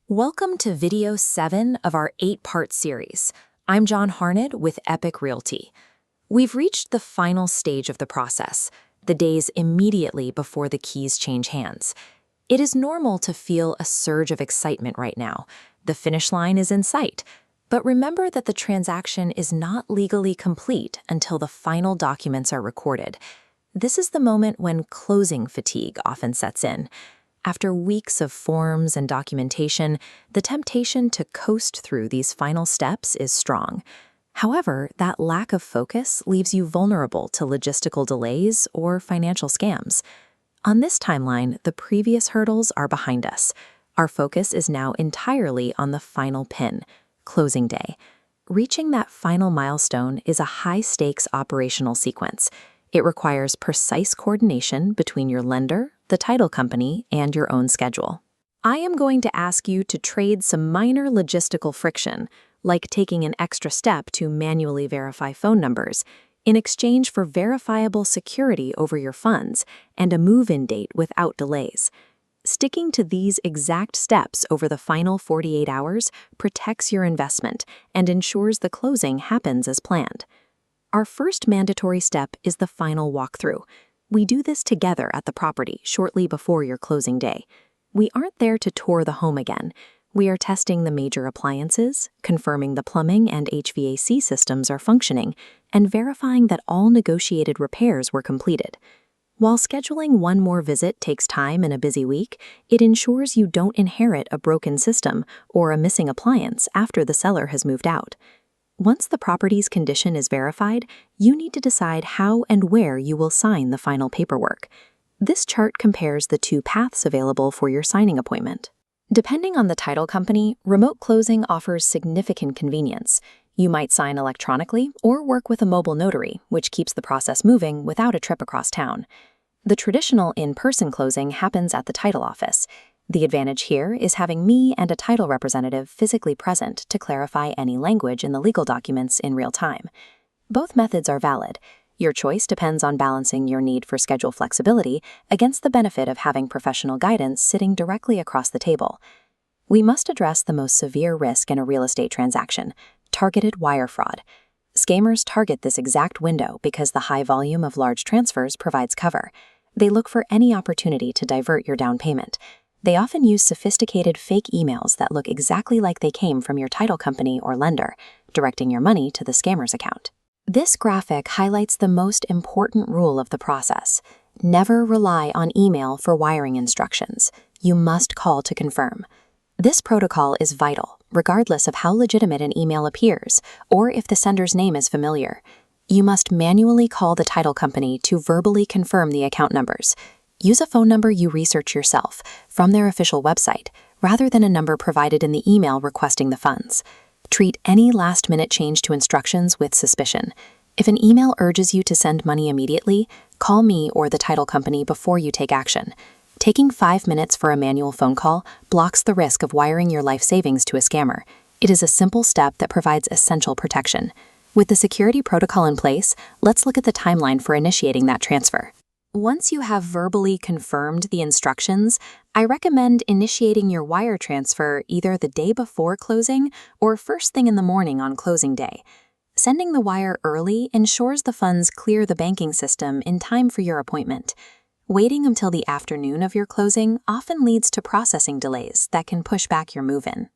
Welcome to video 7 of our 8-part series. I'm John Harned with Epic Realty. We've reached the final stage of the process, the days immediately before the keys change hands. It is normal to feel a surge of excitement right now. The finish line is in sight. But remember that the transaction is not legally complete until the final documents are recorded. This is the moment when closing fatigue often sets in. After weeks of forms and documentation, the temptation to coast through these final steps is strong. However, that lack of focus leaves you vulnerable to logistical delays or financial scams. On this timeline, the previous hurdles are behind us. Our focus is now entirely on the final pin, closing day. Reaching that final milestone is a high-stakes operational sequence. It requires precise coordination between your lender, the title company, and your own schedule. I am going to ask you to trade some minor logistical friction, like taking an extra step to manually verify phone numbers, in exchange for verifiable security over your funds and a move-in date without delays. Sticking to these exact steps over the final 48 hours protects your investment and ensures the closing happens as planned. Our first mandatory step is the final walkthrough. We do this together at the property shortly before your closing day. We aren't there to tour the home again. We are testing the major appliances, confirming the plumbing and HVAC systems are functioning, and verifying that all negotiated repairs were completed. While scheduling one more visit takes time in a busy week, it ensures you don't inherit a broken system or a missing appliance after the seller has moved out. Once the property's condition is verified, you need to decide how and where you will sign the final paperwork. This chart compares the two paths available for your signing appointment. Depending on the title company, remote closing offers significant convenience. You might sign electronically or work with a mobile notary, which keeps the process moving without a trip across town. The traditional in-person closing happens at the title office. The advantage here is having me and a title representative physically present to clarify any language in the legal documents in real time. Both methods are valid. Your choice depends on balancing your need for schedule flexibility against the benefit of having professional guidance sitting directly across the table. We must address the most severe risk in a real estate transaction: targeted wire fraud. Scammers target this exact window because the high volume of large transfers provides cover. They look for any opportunity to divert your down payment. They often use sophisticated fake emails that look exactly like they came from your title company or lender, directing your money to the scammer's account. This graphic highlights the most important rule of the process. Never rely on email for wiring instructions. You must call to confirm. This protocol is vital, regardless of how legitimate an email appears or if the sender's name is familiar. You must manually call the title company to verbally confirm the account numbers. Use a phone number you research yourself from their official website, rather than a number provided in the email requesting the funds. Treat any last-minute change to instructions with suspicion. If an email urges you to send money immediately, call me or the title company before you take action. Taking 5 minutes for a manual phone call blocks the risk of wiring your life savings to a scammer. It is a simple step that provides essential protection. With the security protocol in place, let's look at the timeline for initiating that transfer. Once you have verbally confirmed the instructions, I recommend initiating your wire transfer either the day before closing or first thing in the morning on closing day. Sending the wire early ensures the funds clear the banking system in time for your appointment. Waiting until the afternoon of your closing often leads to processing delays that can push back your move-in.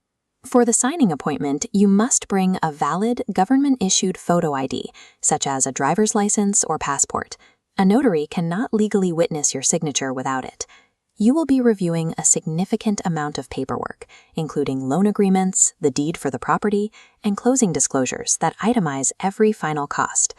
For the signing appointment, you must bring a valid government-issued photo ID, such as a driver's license or passport. A notary cannot legally witness your signature without it. You will be reviewing a significant amount of paperwork, including loan agreements, the deed for the property, and closing disclosures that itemize every final cost.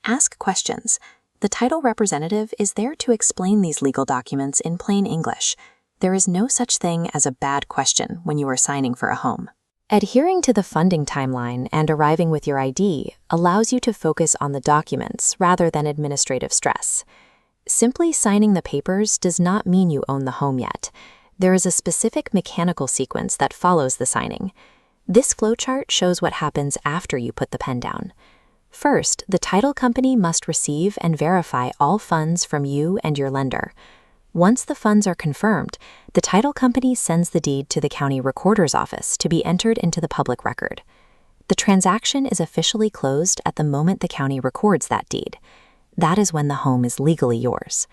Ask questions. The title representative is there to explain these legal documents in plain English. There is no such thing as a bad question when you are signing for a home. Adhering to the funding timeline and arriving with your ID allows you to focus on the documents rather than administrative stress. Simply signing the papers does not mean you own the home yet. There is a specific mechanical sequence that follows the signing. This flowchart shows what happens after you put the pen down. First, the title company must receive and verify all funds from you and your lender. Once the funds are confirmed, the title company sends the deed to the county recorder's office to be entered into the public record. The transaction is officially closed at the moment the county records that deed. That is when the home is legally yours.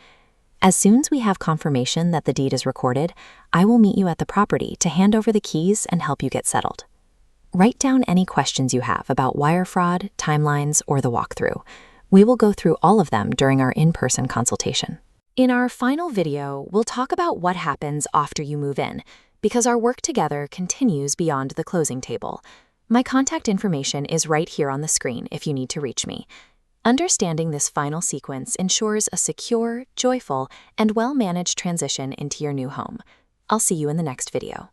As soon as we have confirmation that the deed is recorded, I will meet you at the property to hand over the keys and help you get settled. Write down any questions you have about wire fraud, timelines, or the walkthrough. We will go through all of them during our in-person consultation. In our final video, we'll talk about what happens after you move in, because our work together continues beyond the closing table. My contact information is right here on the screen if you need to reach me. Understanding this final sequence ensures a secure, joyful, and well-managed transition into your new home. I'll see you in the next video.